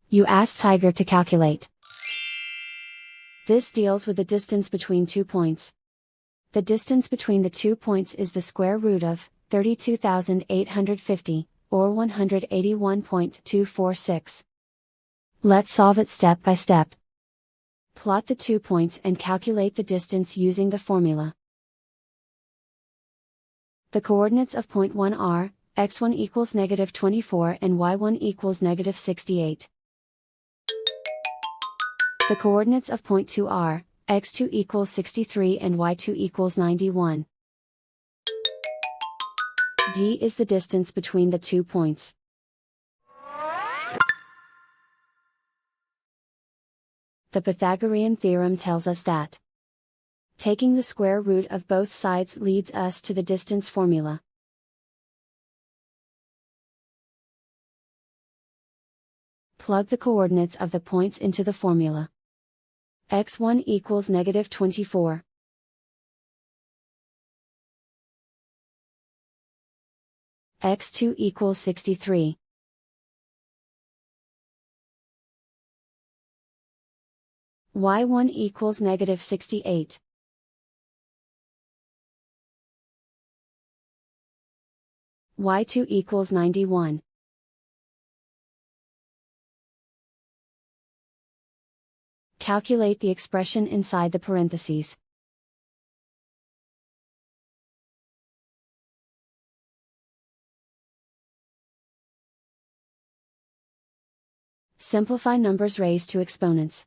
You ask Tiger to calculate. This deals with the distance between 2 points. The distance between the 2 points is the square root of 32,850, or 181.246. Let's solve it step by step. Plot the 2 points and calculate the distance using the formula. The coordinates of point 1 are, x1 equals -24 and y1 equals -68. The coordinates of point 2 are, x2 equals 63 and y2 equals 91. D is the distance between the 2 points. The Pythagorean theorem tells us that taking the square root of both sides leads us to the distance formula. Plug the coordinates of the points into the formula. x1 equals -24. x2 equals 63. y1 equals -68. y2 equals 91. Calculate the expression inside the parentheses. Simplify numbers raised to exponents.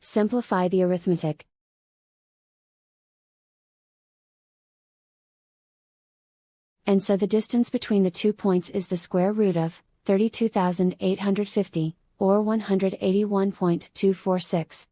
Simplify the arithmetic. And so the distance between the 2 points is the square root of 32,850, or 181.246.